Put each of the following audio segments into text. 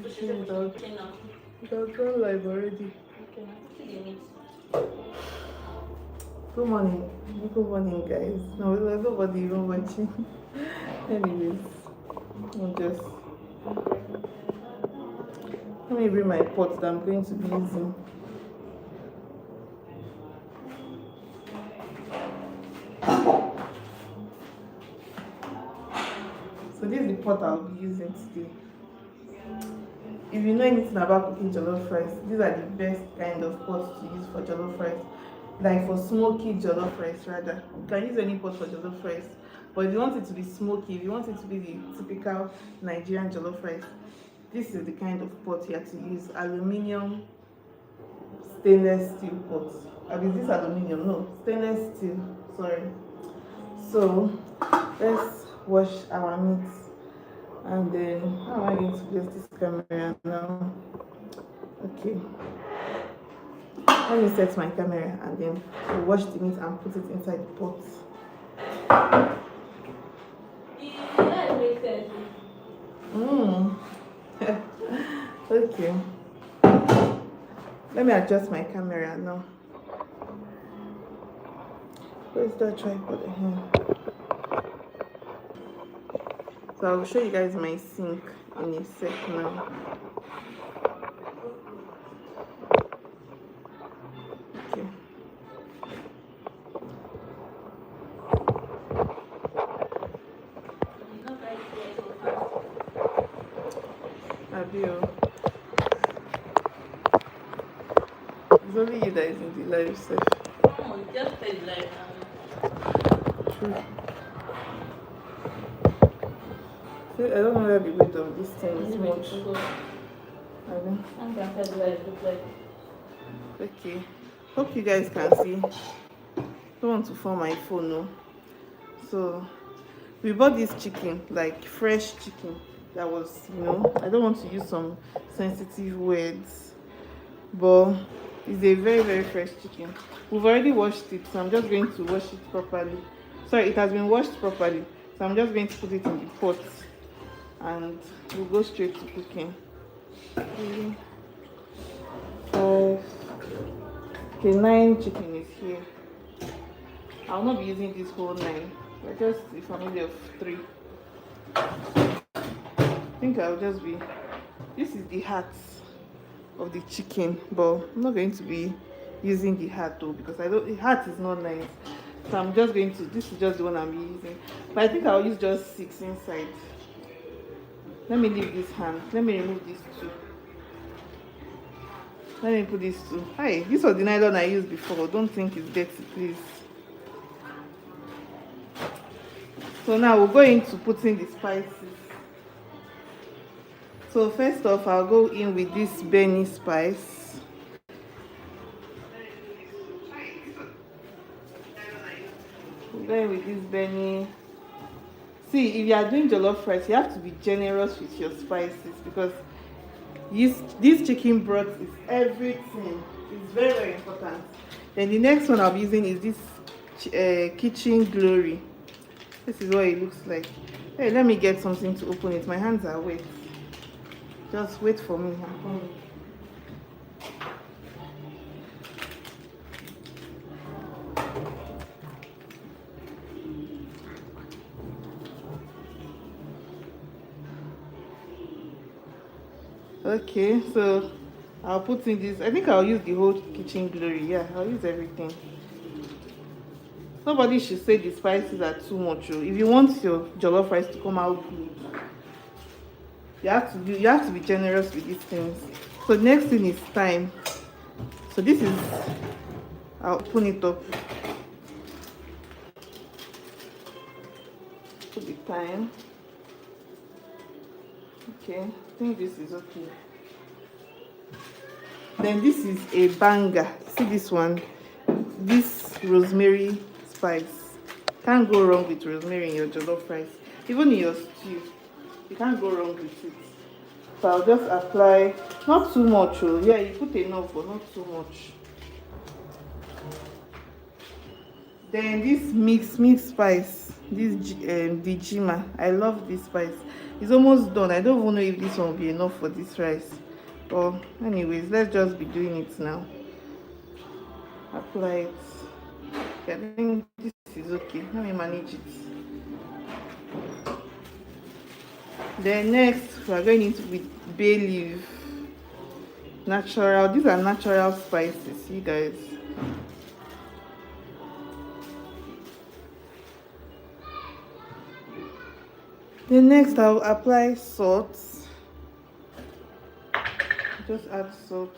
It has gone live already. Good morning. Good morning, guys. No, there's nobody even watching. Anyways, I'll just let me bring my pot that I'm going to be using. So this is the pot I'll be using today. If you know anything about cooking jollof rice, these are the best kind of pots to use for jollof rice. Like for smoky jollof rice rather. You can use any pot for jollof rice. But if you want it to be smoky, if you want it to be the typical Nigerian jollof rice, this is the kind of pot you have to use. Aluminium stainless steel pot. Is this aluminium? No, stainless steel. Sorry. So let's wash our meat. And then how am I going to place this camera now? Okay. Let me set my camera and then we'll wash the meat and put it inside the pot. Okay. Let me adjust my camera now. Where's that tripod here? So I'll show you guys my sink in a sec now. Okay. Abio. It's only you that is in the live session. Oh, just stay live now. True. I don't know where the weight of this thing is much. Okay. Hope you guys can see. Don't want to fall my phone, no. So we bought this chicken, like fresh chicken. That was, I don't want to use some sensitive words, but it's a very, very fresh chicken. We've already washed it, so I'm just going to wash it properly. Sorry, it has been washed properly, so I'm just going to put it in the pot and we'll go straight to cooking. Okay, 9 chicken is here. I'll not be using this whole 9, but just a family of 3. I think I'll just be, this is the heart of the chicken, but I'm not going to be using the heart though, because the heart is not nice. So I'm just going to, this is just the one I'm using. But I think I'll use just 6 inside. Let me leave this hand. Let me remove these 2. Let me put these 2. Hi, this was the nylon I used before. Don't think it's dirty, please. So now we'll go into putting the spices. So first off, I'll go in with this Benny spice. We'll go in with this Benny. See, if you are doing jollof rice, you have to be generous with your spices because this chicken broth is everything. It's very, very important. Then the next one I'll be using is this kitchen glory. This is what it looks like. Hey, let me get something to open it. My hands are wet. Just wait for me. I'm coming. Okay, so I'll put in this. I think I'll use the whole kitchen glory. Yeah, I'll use everything. Nobody should say the spices are too much. If you want your jollof rice to come out good, you have to be generous with these things. So next thing is thyme. So this is, I'll open it up. Put the thyme. Okay, I think this is okay. Then this is a banger. See this one? This rosemary spice. Can't go wrong with rosemary in your jollof rice. Even in your stew, you can't go wrong with it. So I'll just apply, not too much. Oh. Yeah, you put enough, but not too much. Then this mixed spice, this the jima. I love this spice. It's almost done. I don't even know if this one will be enough for this rice. But anyways, let's just be doing it now. Apply it. Okay, I think this is okay. Let me manage it. Then next we are going into with bay leaf. Natural. These are natural spices, you guys. Then next I'll apply salt. Just add salt.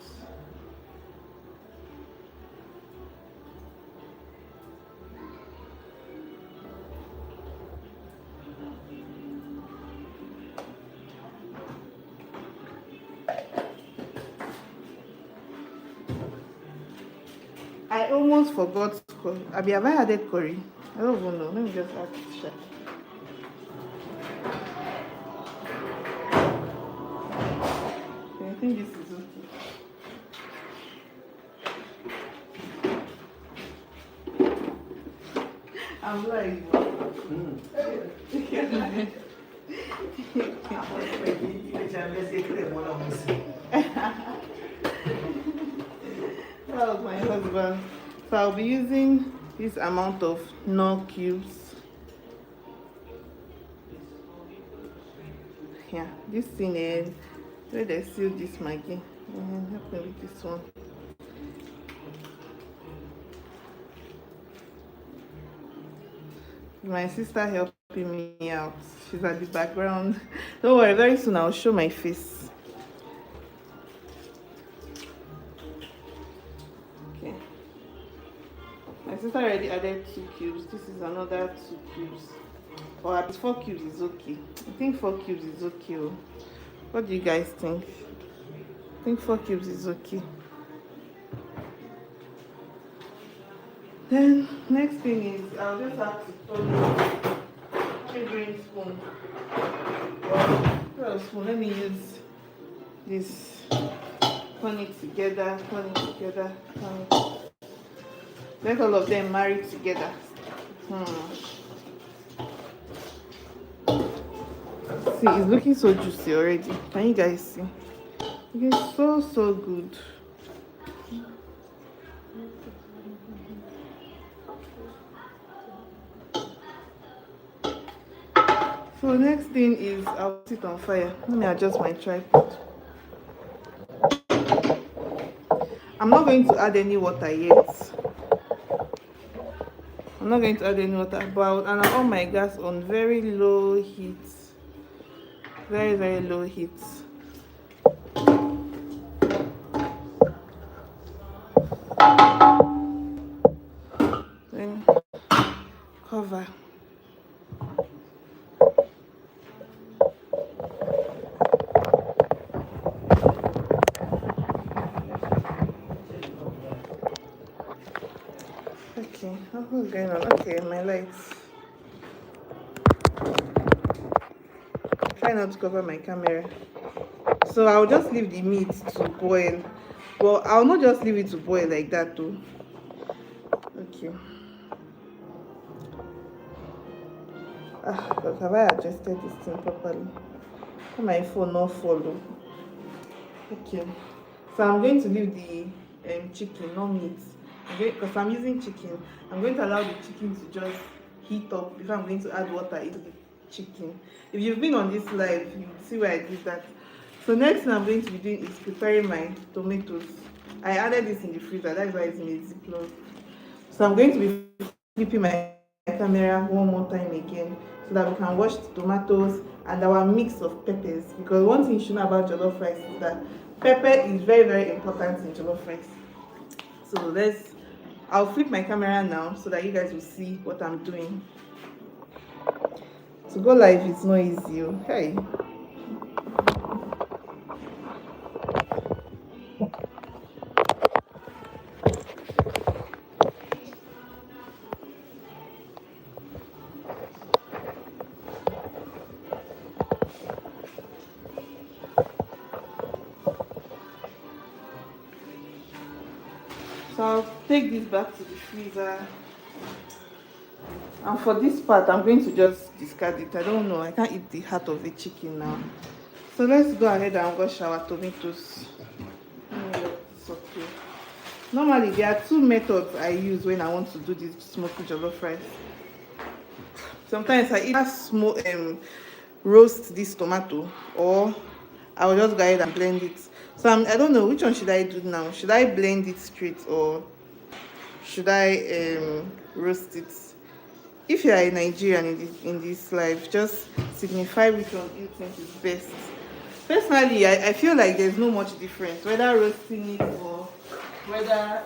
I almost forgot curry. Have I added curry? I don't even know. Let me just add it. Okay, I think this is okay. I'm like, that was my husband. So I'll be using this amount of knorr cubes. Yeah, this thing is where they seal this Maggi. Help me with this one. My sister helping me out. She's at the background. Don't worry, very soon I'll show my face. Okay. My sister already added 2 cubes. This is another 2 cubes. Or at 4 cubes is okay. I think 4 cubes is okay. What do you guys think? I think 4 cubes is okay. Then next thing is I'll just have to turn a green spoon. Or spoon. Let me use this. Turn it together, turn it together, turn it. Let all of them marry together. See, it's looking so juicy already. Can you guys see? It's so good. So next thing is I'll put it on fire. Let me adjust my tripod. I'm not going to add any water yet. I'm not going to add any water, but and I'll on my gas on very low heat. Very low heat. Then cover. Okay, what's going on? Okay, my lights. Try not to cover my camera. So I'll just leave the meat to boil. Well, I'll not just leave it to boil like that too. Okay. But have I adjusted this thing properly? My phone not follow. Okay. So I'm going to leave the chicken, not meat. Because I'm using chicken. I'm going to allow the chicken to just heat up before I'm going to add water into the chicken. If you've been on this live, you see where I did that. So next thing I'm going to be doing is preparing my tomatoes. I added this in the freezer, that's why it's in a Ziploc. So I'm going to be flipping my camera one more time again so that we can wash the tomatoes and our mix of peppers. Because one thing you should know about jollof rice is that pepper is very important in jollof rice. So I'll flip my camera now so that you guys will see what I'm doing. To go live is not easy. Okay. So I'll take this back to the freezer. And for this part, I'm going to just discard it. I don't know. I can't eat the heart of the chicken now. So let's go ahead and wash our tomatoes. It's okay. Normally, there are two methods I use when I want to do this smoky jollof rice. Sometimes I either roast this tomato, or I will just go ahead and blend it. So I don't know which one should I do now. Should I blend it straight, or should I roast it? If you are a Nigerian in this life, just signify which one you think is best. Personally, I feel like there's no much difference whether roasting it or whether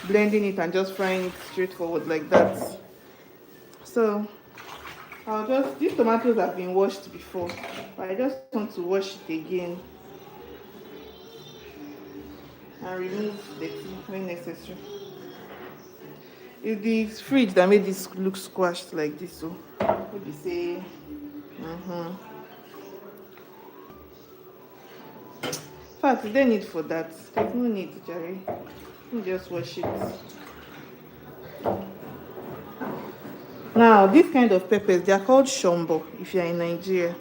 blending it and just frying it straightforward like that. So these tomatoes have been washed before, but I just want to wash it again and remove the tea when necessary. It's the fridge that made this look squashed like this, so maybe say in fact, there's no need for that. There's no need, Jerry. Let me just wash it. Now, this kind of peppers, they are called shombo if you are in Nigeria.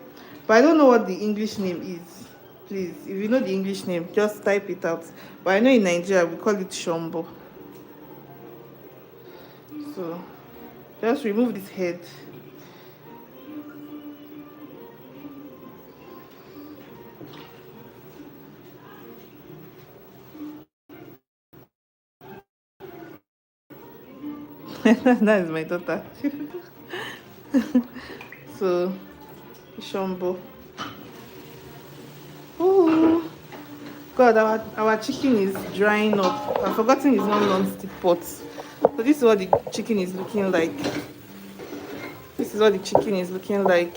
But I don't know what the English name is. Please, if you know the English name, just type it out. But I know in Nigeria, we call it shombo. So, just remove this head. That is my daughter. So, shombo. Oh God, our chicken is drying up. I've forgotten it's not non-stick pot. So this is what the chicken is looking like. This is what the chicken is looking like.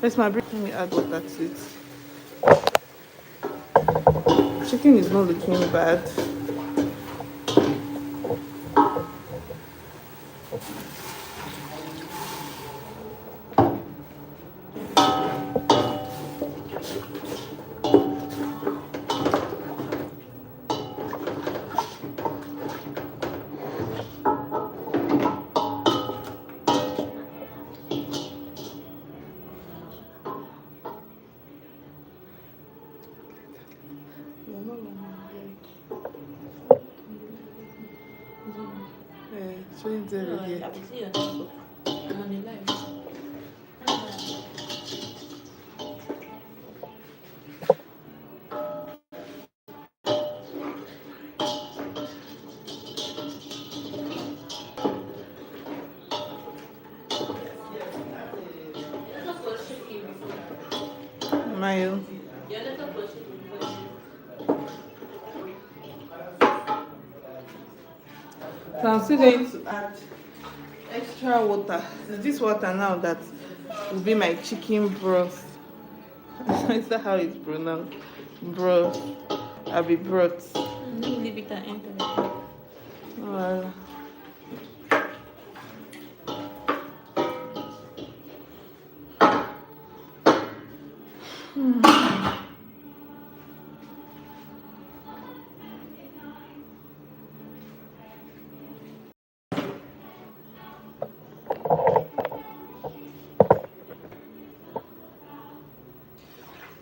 Let me add water to it. Chicken is not looking bad. Showing No, here. I can see your notebook. I'm on the live. Mayo. So I'm still going to add extra water. It's this water now that will be my chicken broth. Is that how it's pronounced? Broth. I'll be broth. Let me leave it and enter. Well,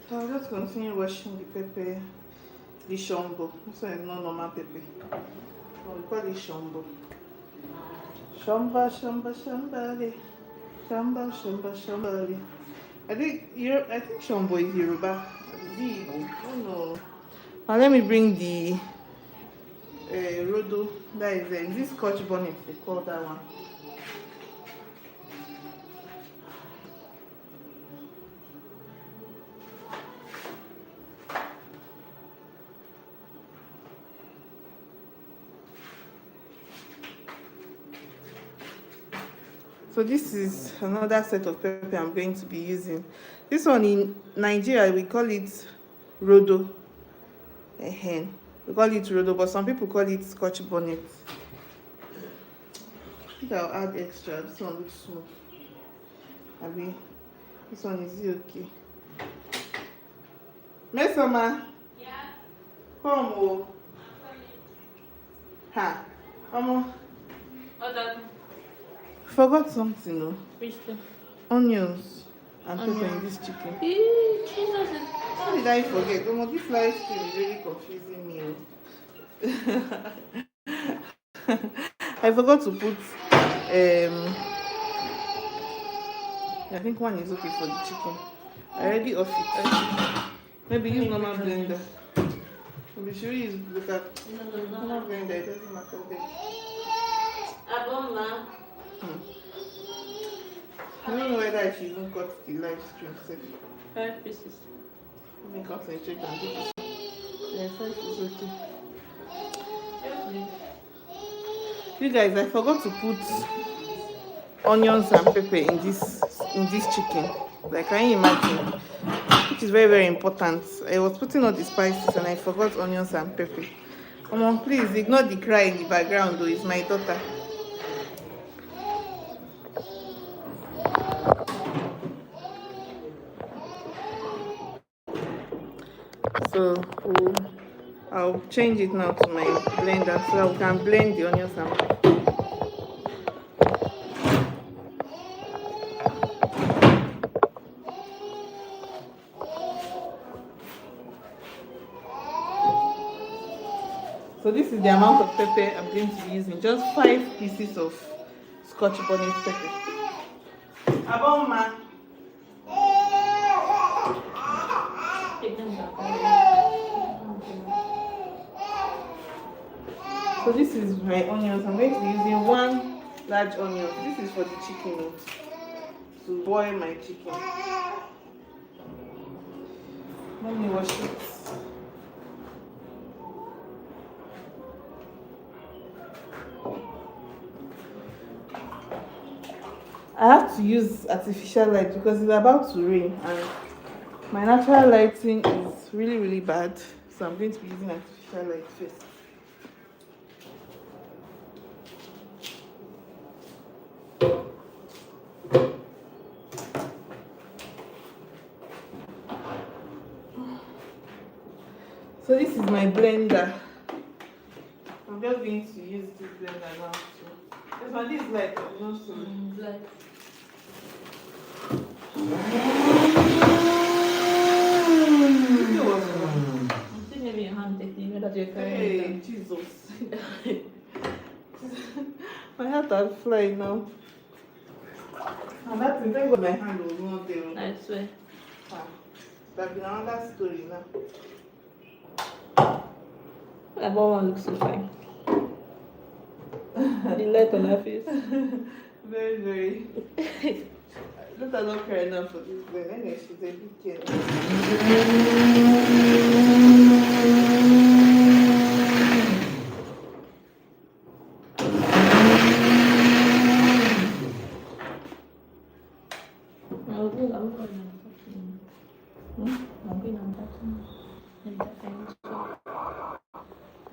so I'll just continue washing the pepper, the shombo. This one is not normal pepper. So we call it shombo. Shomba, shomba, shambali. Shamba, shamba, shambali. I think shombo is Yoruba. Is it Igbo? Oh no. Now let me bring the rodo. That is this Scotch bonnet. They call that one. So this is another set of pepper I'm going to be using. This one in Nigeria we call it rodo. We call it rodo, but some people call it Scotch bonnet. I think I'll add extra. This one looks small. Abi, this one is okay. Mesoma. Yeah. Come on. Ha. Come on. Other Forgot something, no? which thing? Onions and pepper in Onions. this chicken. Jesus is How did I forget? Oh, this live stream is really confusing me. I forgot to put I think one is okay for the chicken. I already off it. Maybe use normal blender. Maybe should we use local normal blender? It doesn't matter. Aboma. I don't know whether I should even cut the live stream. So 5 pieces. let me concentrate on this. Yeah, 5 is okay. You guys, I forgot to put onions and pepper in this chicken. Like, can you imagine? Which is very, very important. I was putting all the spices and I forgot onions and pepper. Come on, please ignore the cry in the background though. It's my daughter. So I'll change it now to my blender so that we can blend the onions and pepper. So this is the amount of pepper I'm going to be using. Just 5 pieces of Scotch bonnet pepper. Aboma. Take them back. So this is my onions. I'm going to be using 1 large onion. This is for the chicken, to boil my chicken. Let me wash it. I have to use artificial light because it's about to rain and my natural lighting is really, really bad. So I'm going to be using artificial light first. So this is my blender. I'm just going to use this blender now too. This one, this light, not so. Black. I'm still maybe your hand taking that you're carrying. Hey, Jesus. My heart has fly now. And that thing, thank God my hand was not there. I swear. That's been another story now. That one looks so fine. The light on her face. Very, very. Let her not cry enough for this girl. Anyway, she's a big kid.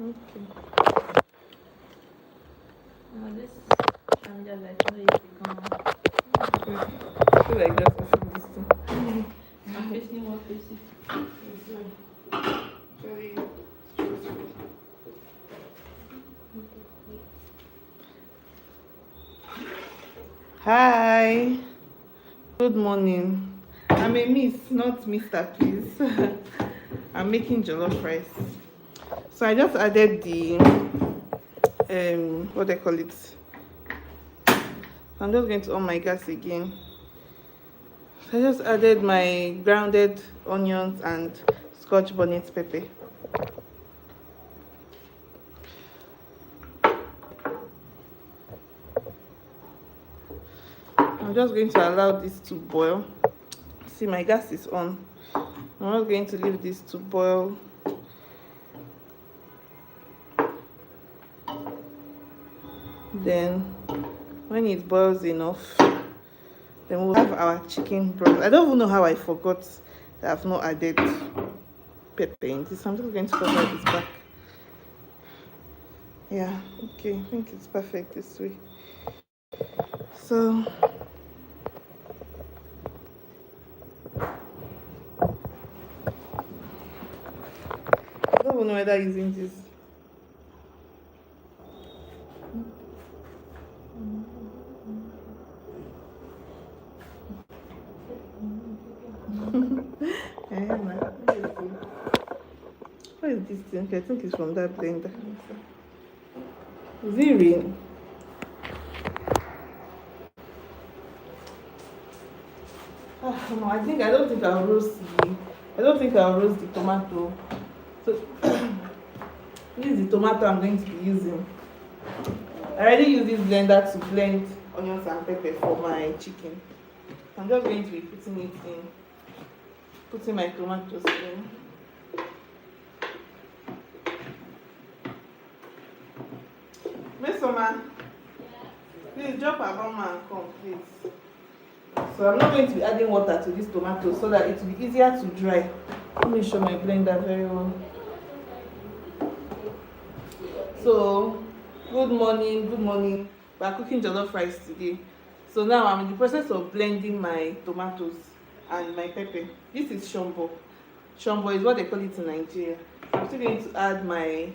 Okay. This I'm just like how you become. I feel like that's also this thing. I'm facing what faces. Very Hi. Good morning. I'm a miss, not Mr. Please. I'm making jollof rice. So I just added the what they call it. I'm just going to on my gas again. So I just added my grounded onions and Scotch bonnet pepper. I'm just going to allow this to boil. See, my gas is on. I'm not going to leave this to boil. Then when it boils enough, then we'll have our chicken broth. I don't even know how I forgot that I've not added pepper in this. I'm just going to cover this back. Yeah, okay, I think it's perfect this way. So I don't even know whether using this. this thing? Okay, I think it's from that blender. Is it real? No, I don't think I'll roast the. I don't think I'll roast the tomato. So this is the tomato I'm going to be using. I already use this blender to blend onions and pepper for my chicken. I'm just going to be putting my tomatoes in. Miss Oma, please drop a bomb and come, please. So I'm not going to be adding water to this tomato so that it will be easier to dry. Let me show my blender very well. So, good morning, good morning. We are cooking jollof rice today. So now I'm in the process of blending my tomatoes and my pepper. This is shombo. Shombo is what they call it in Nigeria. I'm still going to add my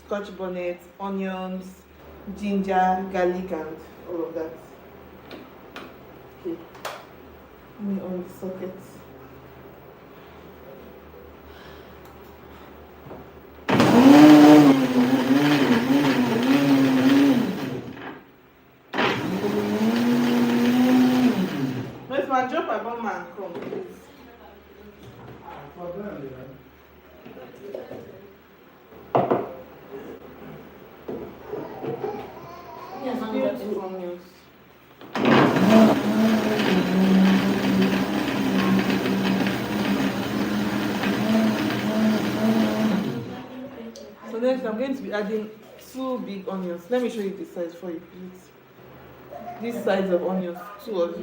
scotch bonnet, onions, ginger, garlic, and all of that. Okay. Let me on the sockets. Let's man drop a bomb and come, please. Yes, I'm Here, going two to. onions. So next I'm going to be adding 2 big onions. Let me show you the size for you, please. This size of onions, 2 of it.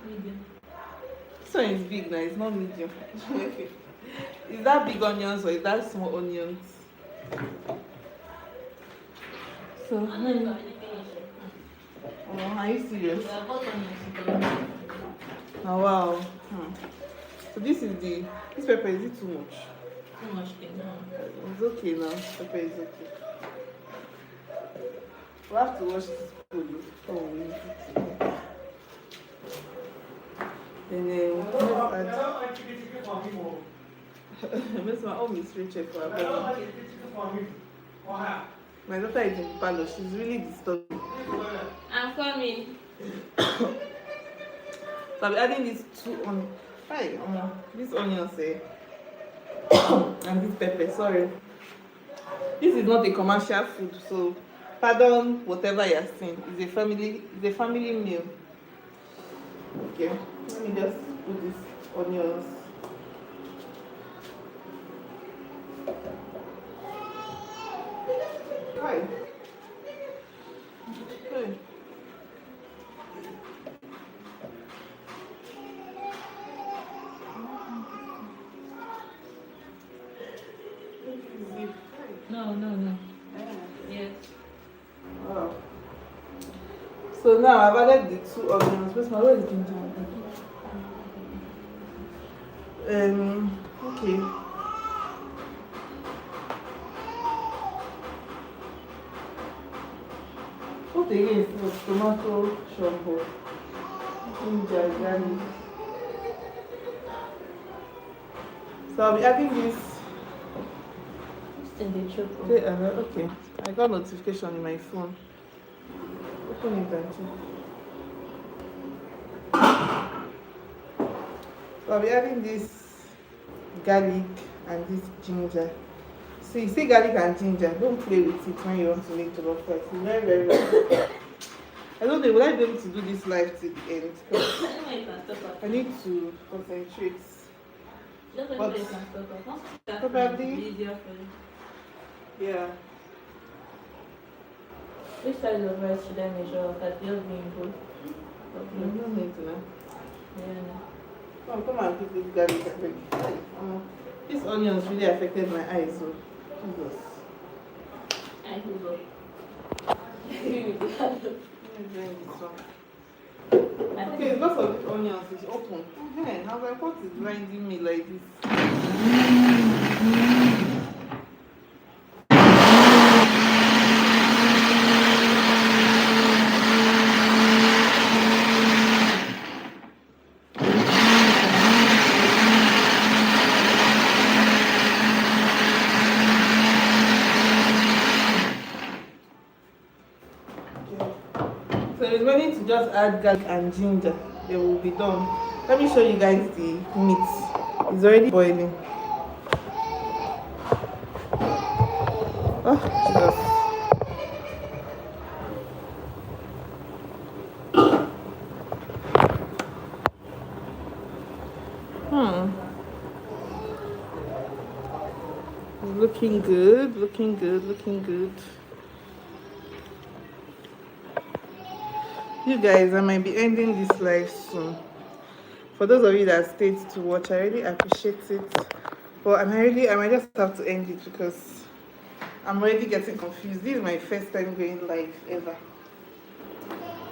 Medium. This one is big now, it's not medium. Is that big onions or is that small onions? So, I'm not even finished. are you serious? I bought onions. Oh wow. So this pepper, is it too much? Too much thing. It's okay now. Pepper is okay. We have to wash this food before we use it. And then let's add Miss Rachel for her. My daughter is in the parlor. She's really disturbing. I'm coming. So I'll be adding these 2 on these onions and this pepper. Sorry. This is not a commercial food, so pardon whatever you're saying. It's a family meal. Okay, let me just put these onions. Hi. Hey. No. Yes. Wow. So now I've added the 2 onions. Where is ginger? Okay. What again is tomato, shombo, ginger, garlic. So I'll be adding this. Still the choke. Okay. I got notification in my phone. Open it and check. So I'll be adding this garlic and this ginger. So you see garlic and ginger, don't play with it when you want to make jollof rice. It's very, very, very. I don't know, will I be able to do this live till the end? Because I need to concentrate. Just But you can stop off. probably- It's easier for you. Yeah. Which size of rice should I measure off? That just being good. You don't need to know. Yeah. Come and pick this garlic and beg. These onions really affected my eyes, so Jesus. I Google. Let me drink this one. Okay, lots of these onions is open. Hey, I was like, what is grinding me like this? just add garlic and ginger. They will be done. Let me show you guys the meat. It's already boiling. Oh, Jesus. Looking good, looking good, looking good. You guys, I might be ending this live soon. For those of you that stayed to watch, I really appreciate it. But I might just have to end it because I'm already getting confused. This is my first time going live ever.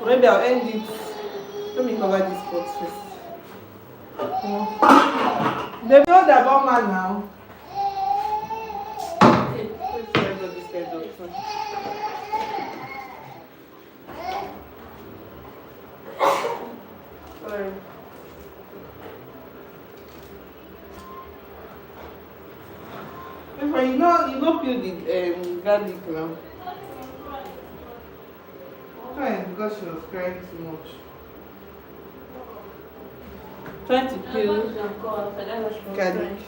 Maybe I'll end it. Let me cover this pot first. They know that about man now. Sorry. If you know peel the garlic now. Why? Because she was crying too much. Trying to peel garlic.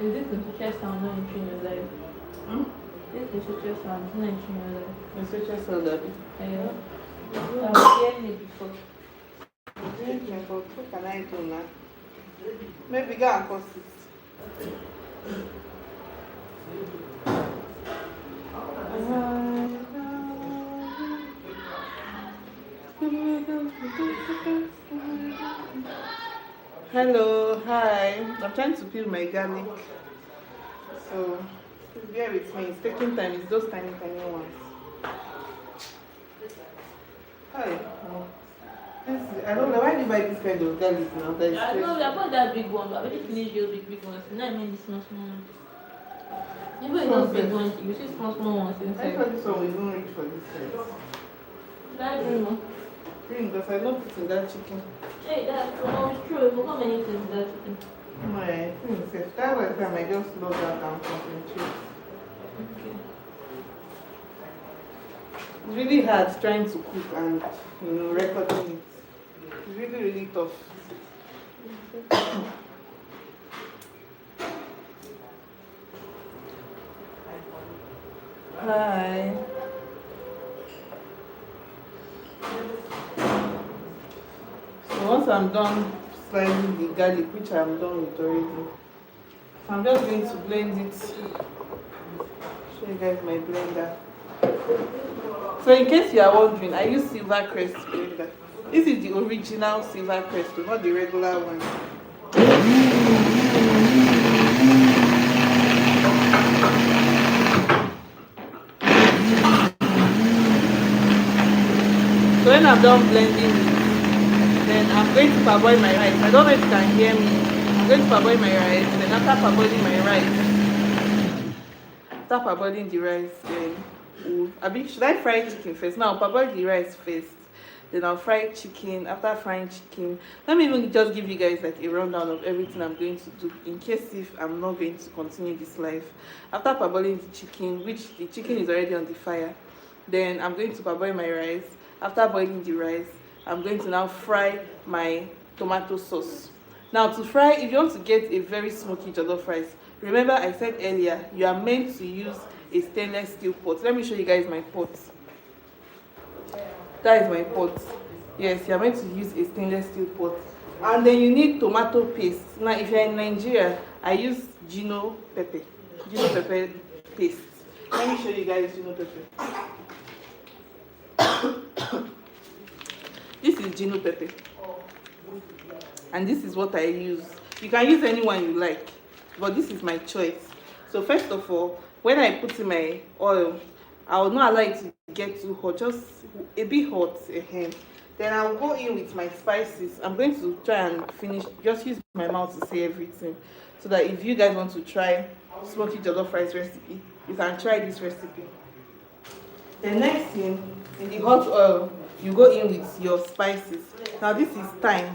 Is this the switcher sound not entering your life? This is the switcher sound not entering your life. The switcher sound that Yeah. I was hearing it before. What can I do now? Maybe go and post it. Hello, hi. I'm trying to peel my garlic. So please bear with me. It's taking time. It's those tiny ones. Hi. I don't know why do you buy this kind of garlic now. I know, I bought that big one, but I already finished those big ones. Now I mean the small ones. Even those big ones, you see small ones I inside. thought this one was not reach for this size. That green one. Green, because I not put in that chicken. Hey, that's true. We got many things in that chicken. My princess. That was the time I just log out and concentrate. Okay. It's really hard trying to cook and recording it. It's really tough. Hi. So once I'm done slicing the garlic, which I'm done with already, so I'm just going to blend it. Show you guys my blender. So in case you are wondering, I use Silver Crest blender. This is the original Silver Crest, not the regular one. So when I'm done blending it, then I'm going to parboil my rice. I don't know if you can hear me. I'm going to parboil my rice. Then after parboiling my rice, after parboiling the rice, then should I fry chicken first? Now I'll parboil the rice first. Then I'll fry chicken. After frying chicken, let me even just give you guys like a rundown of everything I'm going to do in case if I'm not going to continue this live. After parboiling the chicken, which the chicken is already on the fire, then I'm going to parboil my rice. After boiling the rice, I'm going to now fry my tomato sauce. Now to fry, if you want to get a very smoky jollof rice, remember I said earlier, you are meant to use a stainless steel pot. Let me show you guys my pot. That is my pot. Yes, you are meant to use a stainless steel pot. And then you need tomato paste. Now if you're in Nigeria, I use Gino pepper paste. Let me show you guys Gino pepper. This is Gino pepper, and this is what I use. You can use any one you like, but this is my choice. So first of all, when I put in my oil, I will not allow it to get too hot, just a bit hot. Then I'll go in with my spices. I'm going to try and finish, just use my mouth to say everything, so that if you guys want to try smoky jollof rice recipe, you can try this recipe. The next thing, in the hot oil, you go in with your spices. Now this is thyme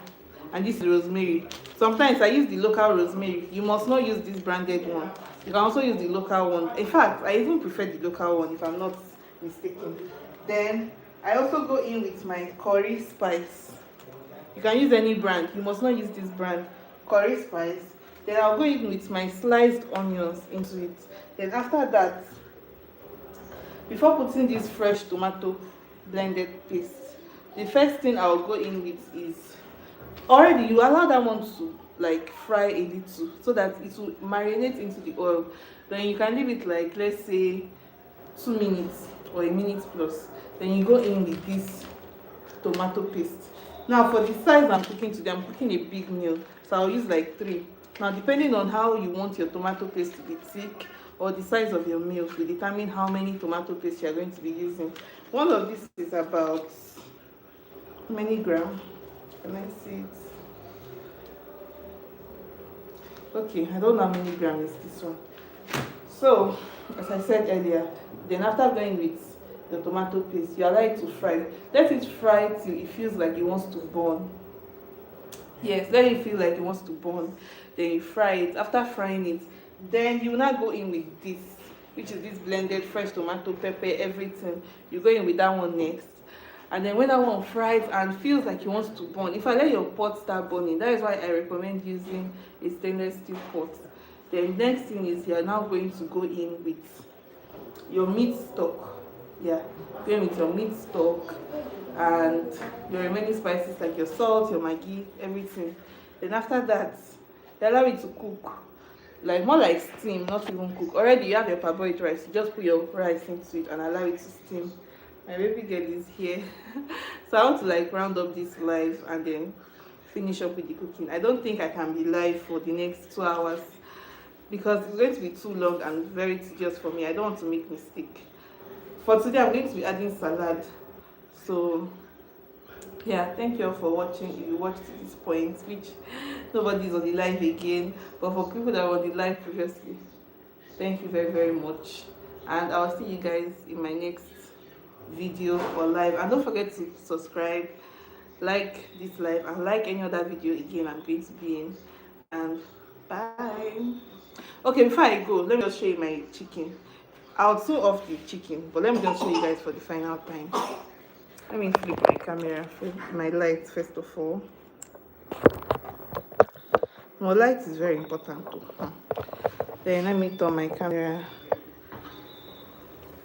and this is rosemary. Sometimes I use the local rosemary. You must not use this branded one. You can also use the local one. In fact, I even prefer the local one if I'm not mistaken. Then I also go in with my curry spice. You can use any brand. You must not use this brand. Curry spice. Then I'll go in with my sliced onions into it. Then after that, before putting this fresh tomato blended paste, the first thing I'll go in with is, already you allow that one to like fry a little so that it will marinate into the oil. Then you can leave it like, let's say, 2 minutes or a minute plus. Then you go in with this tomato paste. Now for the size I'm cooking today, I'm cooking a big meal, so I'll use like 3. Now depending on how you want your tomato paste to be thick or the size of your meal will determine how many tomato paste you are going to be using. One of this is about, how many gram? Can I see it? Okay, I don't know how many gram is this one. So as I said earlier, then after going with the tomato paste, you allow it to fry. Let it fry till it feels like it wants to burn. Yes, let it feel like it wants to burn. Then you fry it. After frying it, then you will now go in with this, which is this blended fresh tomato, pepper, everything. You go in with that one next. And then when that one fries and feels like it wants to burn, if I let your pot start burning, that is why I recommend using a stainless steel pot. Then next thing is you are now going to go in with your meat stock. Yeah, going with your meat stock and your remaining spices like your salt, your maggi, everything. Then after that, you allow it to cook, like more like steam, not even cook. Already you have your parboiled rice, you just put your rice into it and allow it to steam. My baby girl is here. So I want to like round up this live and then finish up with the cooking. I don't think I can be live for the next 2 hours because it's going to be too long and very tedious for me. I don't want to make mistake. For today I'm going to be adding salad. So yeah, thank you all for watching. If you watched to this point, which nobody's on the live again, but for people that were on the live previously, thank you very, very much. And I'll see you guys in my next video or live. And don't forget to subscribe, like this live, and like any other video again I'm going to be in. And bye. Okay, before I go, let me just show you my chicken. I'll sew off the chicken, but let me just show you guys for the final time. Let me flip my camera for my light first of all. My light is very important too. Then let me turn my camera.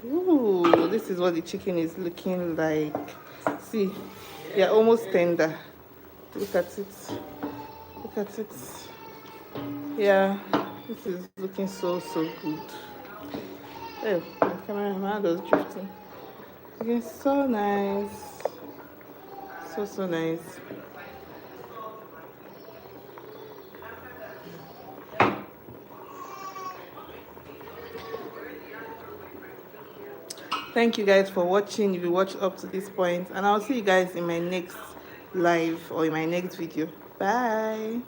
Ooh, this is what the chicken is looking like. See, they're almost tender. Look at it. Look at it. Yeah, this is looking so good. Oh, my camera, my hand was drifting. Looking so nice. So nice. Thank you guys for watching if you watched up to this point, and I'll see you guys in my next live or in my next video. Bye.